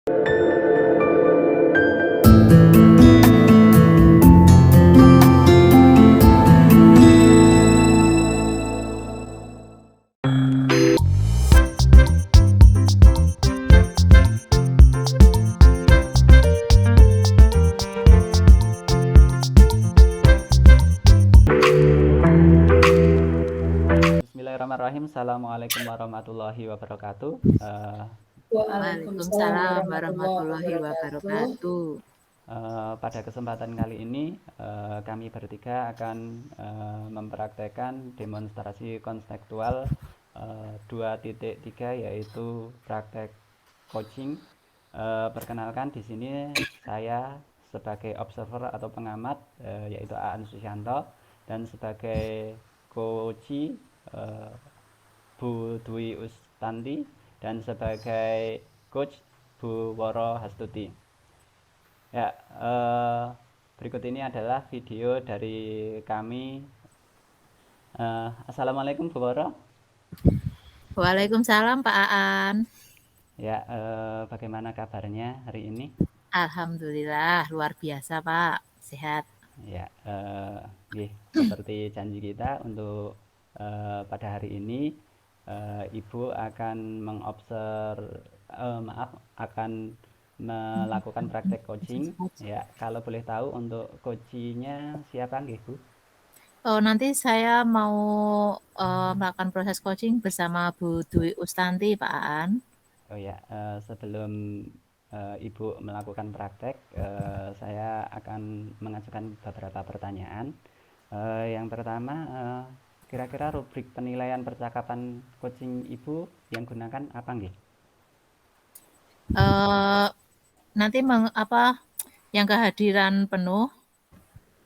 Bismillahirrahmanirrahim. Assalamualaikum warahmatullahi wabarakatuh. Waalaikumsalam warahmatullahi wabarakatuh. Pada kesempatan kali ini kami bertiga akan mempraktekkan demonstrasi konseptual 2.3 yaitu praktek coaching. Perkenalkan di sini saya sebagai observer atau pengamat yaitu Aan Susianto, dan sebagai coach Bu Dwi Ustanti, dan sebagai coach Bu Woro Hastuti. Ya, berikut ini adalah video dari kami. Assalamualaikum Bu Woro. Waalaikumsalam Pak Aan. Ya, bagaimana kabarnya hari ini? Alhamdulillah luar biasa Pak, sehat. Ya, seperti janji kita untuk pada hari ini Ibu akan akan melakukan praktek coaching. Ya, kalau boleh tahu untuk coachingnya siapa nggih Bu? Oh, nanti saya mau melakukan proses coaching bersama Bu Dwi Ustanti Pak Aan. Oh ya, sebelum Ibu melakukan praktek, saya akan mengajukan beberapa pertanyaan. Yang pertama, kira-kira rubrik penilaian percakapan coaching Ibu yang gunakan apa nggih? Nanti yang kehadiran penuh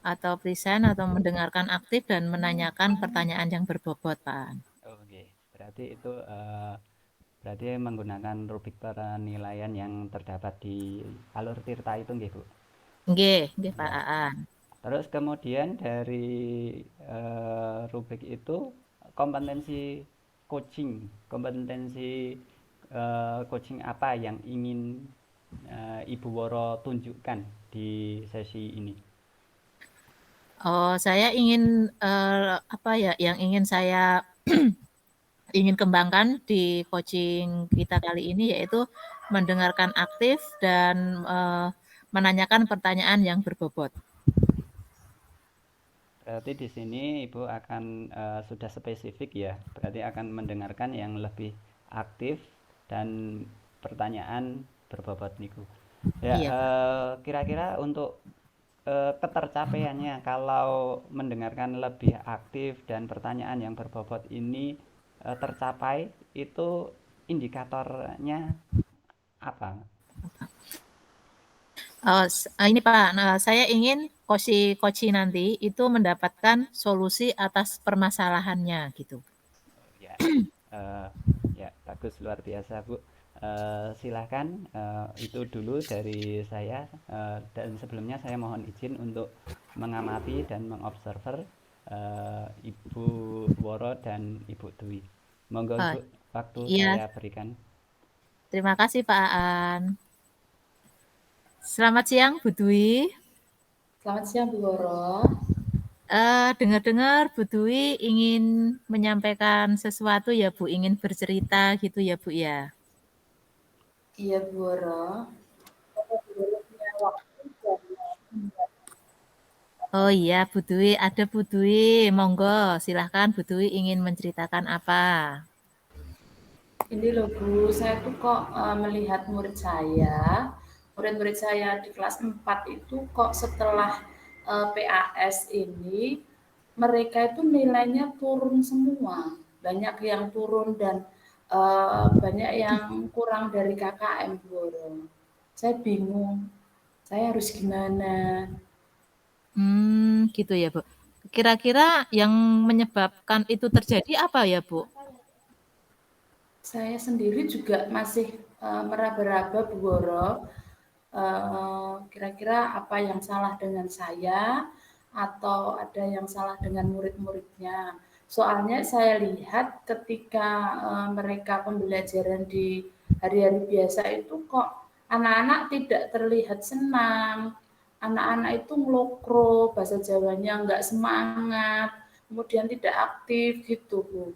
atau present atau mendengarkan aktif dan menanyakan pertanyaan yang berbobot Pak. Oh, okay. Berarti itu berarti menggunakan rubrik penilaian yang terdapat di alur Tirta itu nggih Bu? Nggih Pak Ya. Aan. Terus kemudian dari rubrik itu kompetensi coaching apa yang ingin Ibu Woro tunjukkan di sesi ini? Oh, saya ingin yang ingin saya ingin kembangkan di coaching kita kali ini yaitu mendengarkan aktif dan menanyakan pertanyaan yang berbobot. Berarti di sini Ibu akan sudah spesifik ya, berarti akan mendengarkan yang lebih aktif dan pertanyaan berbobot niku. Ya, Iya, kira-kira untuk ketercapaiannya kalau mendengarkan lebih aktif dan pertanyaan yang berbobot ini tercapai, itu indikatornya apa? ini Pak, saya ingin coach nanti itu mendapatkan solusi atas permasalahannya gitu. Ya, ya bagus, luar biasa Bu. Silahkan, itu dulu dari saya, dan sebelumnya saya mohon izin untuk mengamati dan mengobserver Ibu Woro dan Ibu Dwi. Monggo Oh, Bu, waktu iya, saya berikan. terima kasih Pak Aan. Selamat siang Bu Dwi. Selamat siang Bu Woro. Dengar-dengar Bu Dwi ingin menyampaikan sesuatu ya Bu, ingin bercerita gitu ya Bu ya. Iya Bu Woro. Oh iya Bu Dwi, ada Bu Dwi, monggo silahkan Bu Dwi ingin menceritakan apa. Ini loh Bu, saya tuh kok melihat murid-murid saya di kelas 4 itu kok setelah PAS ini mereka itu nilainya turun semua. Banyak yang turun dan banyak yang kurang dari KKM Bu Woro. Saya bingung, saya harus gimana? Gitu ya Bu. Kira-kira yang menyebabkan itu terjadi apa ya Bu? Saya sendiri juga masih meraba-raba Bu Woro. Kira-kira apa yang salah dengan saya atau ada yang salah dengan murid-muridnya. Soalnya saya lihat ketika mereka pembelajaran di hari-hari biasa itu kok anak-anak tidak terlihat senang, anak-anak itu ngelokro, bahasa Jawanya nggak semangat, kemudian tidak aktif gitu, Bu.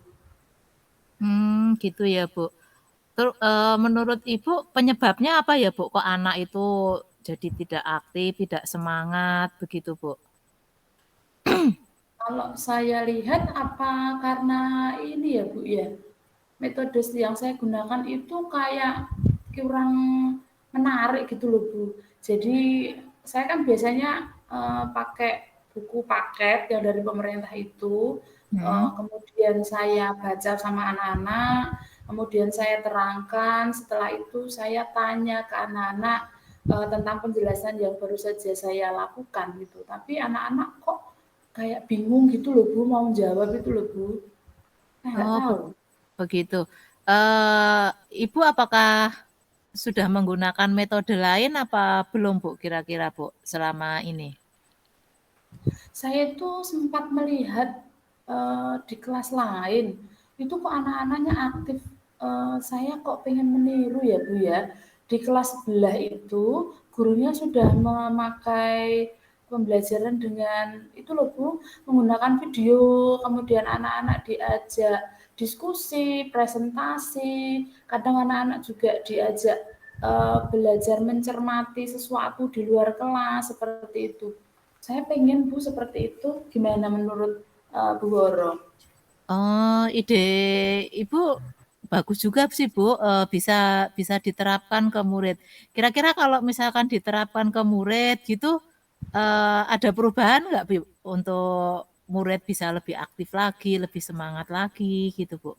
Gitu ya, Bu. Menurut Ibu penyebabnya apa ya, Bu? Kok anak itu jadi tidak aktif, tidak semangat begitu, Bu? Kalau saya lihat apa karena ini ya, Bu, ya, metode yang saya gunakan itu kayak kurang menarik gitu loh, Bu. Jadi saya kan biasanya pakai buku paket yang dari pemerintah itu, kemudian saya baca sama anak-anak, kemudian saya terangkan, setelah itu saya tanya ke anak-anak tentang penjelasan yang baru saja saya lakukan gitu. Tapi anak-anak kok kayak bingung gitu loh, Bu, mau jawab itu loh, Bu. Saya nggak Oh, tahu. begitu. Ibu apakah sudah menggunakan metode lain apa belum, Bu, kira-kira, Bu, selama ini? Saya itu sempat melihat di kelas lain, itu kok anak-anaknya aktif. Saya kok pengen meniru ya, Bu, ya. Di kelas sebelah itu gurunya sudah memakai pembelajaran dengan itu loh, Bu, menggunakan video, kemudian anak-anak diajak diskusi, presentasi, kadang anak-anak juga diajak belajar mencermati sesuatu di luar kelas seperti itu. Saya pengen Bu seperti itu, gimana menurut Bu Woro? Oh, ide Ibu bagus juga sih, Bu, bisa bisa diterapkan ke murid. Kira-kira kalau misalkan diterapkan ke murid gitu, ada perubahan nggak, Bu, untuk murid bisa lebih aktif lagi, lebih semangat lagi gitu, Bu?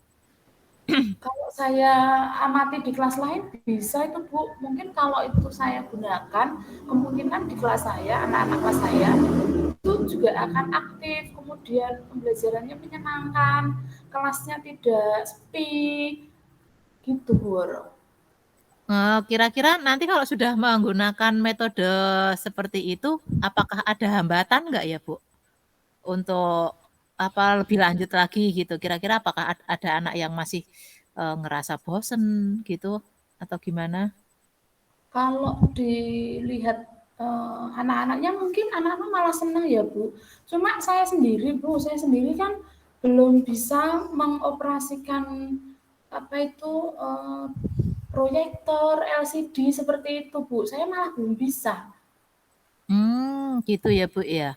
Kalau saya amati di kelas lain bisa itu Bu, mungkin kalau itu saya gunakan, kemungkinan di kelas saya, anak-anak kelas saya itu juga akan aktif, kemudian pembelajarannya menyenangkan, kelasnya tidak sepi, gitu Bu Woro. Kira-kira nanti kalau sudah menggunakan metode seperti itu, apakah ada hambatan nggak ya, Bu? Untuk, lebih lanjut lagi gitu, kira-kira apakah ada anak yang masih, ngerasa bosen gitu, atau gimana? Kalau dilihat anak-anaknya mungkin anak-anak malah senang ya Bu. Cuma saya sendiri Bu, saya sendiri kan belum bisa mengoperasikan apa itu proyektor LCD seperti itu Bu. Saya malah belum bisa. Gitu ya, Bu, ya.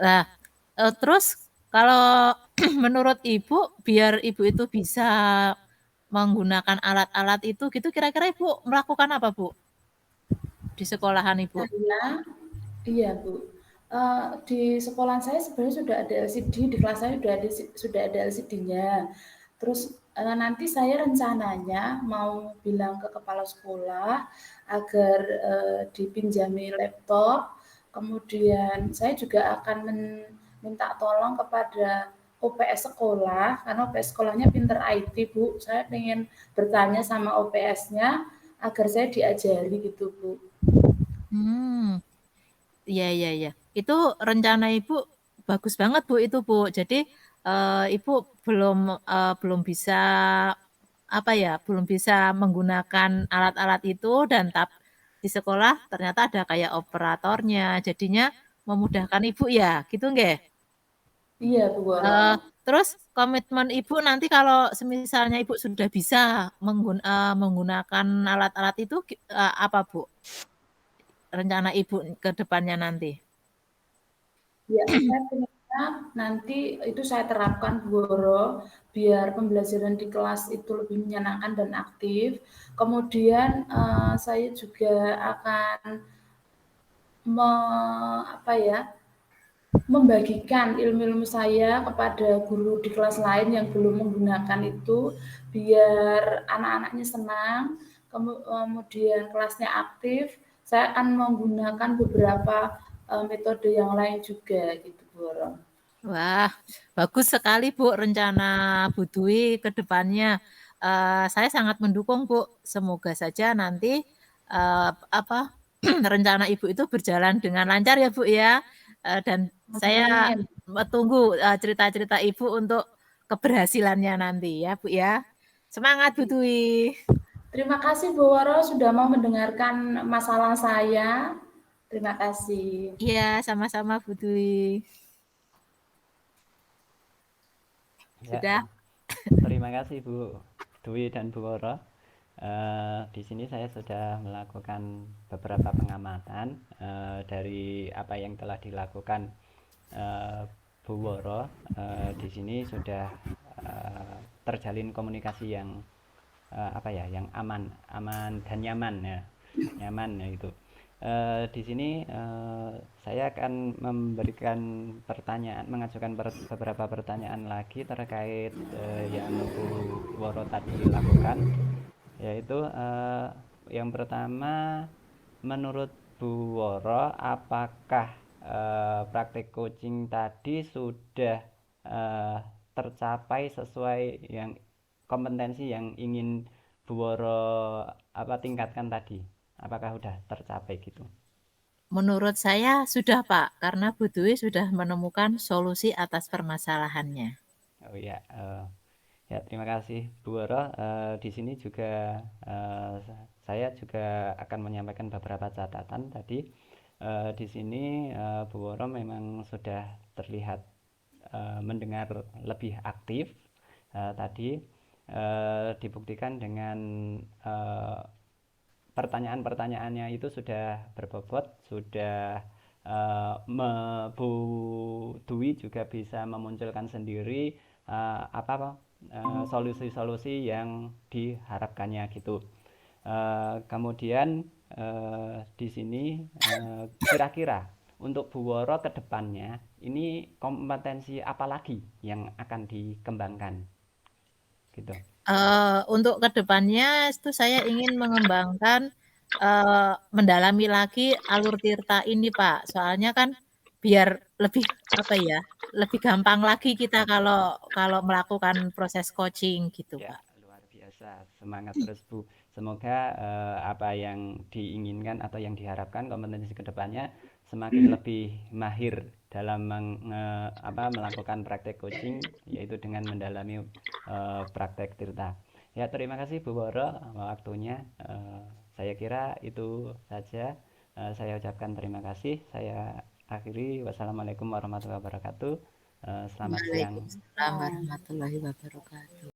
Nah, terus kalau menurut Ibu, biar Ibu itu bisa menggunakan alat-alat itu gitu, kira-kira Ibu melakukan apa, Bu, di sekolahan Ibu? Saya iya Bu. Di sekolah saya sebenarnya sudah ada LCD, di kelas saya sudah ada LCD-nya. Terus nanti saya rencananya mau bilang ke kepala sekolah agar dipinjami laptop. Kemudian saya juga akan minta tolong kepada OPS sekolah, karena OPS sekolahnya pinter IT, Bu. Saya ingin bertanya sama OPS-nya agar saya diajari gitu, Bu. Hmm. Iya iya iya. Itu rencana Ibu bagus banget, Bu, itu, Bu. Jadi, Ibu belum bisa, belum bisa menggunakan alat-alat itu dan di sekolah ternyata ada kayak operatornya, jadinya memudahkan Ibu ya, gitu nggih? Iya, Bu Woro. Terus komitmen Ibu nanti kalau semisalnya Ibu sudah bisa menggunakan alat-alat itu apa, Bu, rencana Ibu ke depannya nanti? Ya, saya pengennya nanti itu saya terapkan Bu Woro, biar pembelajaran di kelas itu lebih menyenangkan dan aktif. Kemudian saya juga akan apa ya, membagikan ilmu-ilmu saya kepada guru di kelas lain yang belum menggunakan itu, biar anak-anaknya senang, kemudian kelasnya aktif. Saya akan menggunakan beberapa metode yang lain juga gitu, Bu Woro. Wah, bagus sekali Bu rencana Bu Dwi ke depannya. Saya sangat mendukung Bu. Semoga saja nanti rencana Ibu itu berjalan dengan lancar ya Bu ya. Dan saya Amin. tunggu cerita-cerita Ibu untuk keberhasilannya nanti ya Bu ya. Semangat Bu Dwi. Terima kasih Bu Woro sudah mau mendengarkan masalah saya. Terima kasih. Iya, sama-sama Bu Dwi. Ya, Sudah? terima kasih Bu Dwi dan Bu Woro. Di sini saya sudah melakukan beberapa pengamatan dari apa yang telah dilakukan eh, Bu Woro. Di sini sudah terjalin komunikasi yang apa ya, yang aman, aman dan nyaman ya, nyaman ya itu. Di sini saya akan memberikan pertanyaan, mengajukan beberapa pertanyaan lagi terkait yang Bu Woro tadi lakukan, yaitu yang pertama, menurut Bu Woro, apakah praktik coaching tadi sudah eh, tercapai sesuai yang kompetensi yang ingin Bu Woro apa tingkatkan tadi? Apakah sudah tercapai gitu? Menurut saya sudah Pak, karena Bu Dwi sudah menemukan solusi atas permasalahannya. Oh ya, ya terima kasih Bu Woro. Di sini juga saya juga akan menyampaikan beberapa catatan tadi. Di sini Bu Woro memang sudah terlihat mendengar lebih aktif tadi, dibuktikan dengan eh, pertanyaan-pertanyaannya itu sudah berbobot, sudah Bu Dwi juga bisa memunculkan sendiri apa solusi-solusi yang diharapkannya gitu. Kemudian di sini kira-kira untuk Bu Woro ke depannya ini kompetensi apa lagi yang akan dikembangkan gitu. Untuk kedepannya itu saya ingin mengembangkan, mendalami lagi alur tirta ini, Pak. Soalnya kan biar lebih, apa ya, lebih gampang lagi kita kalau kalau melakukan proses coaching gitu, Ya, Pak. luar biasa. Semangat terus, Bu. Semoga apa yang diinginkan atau yang diharapkan kompetensi kedepannya semakin lebih mahir dalam melakukan praktek coaching, yaitu dengan mendalami praktek tirta. Ya, terima kasih Bu Woro waktunya. Saya kira itu saja. Saya ucapkan terima kasih. Saya akhiri. Wassalamualaikum warahmatullahi wabarakatuh. Selamat siang. Waalaikumsalam warahmatullahi wabarakatuh.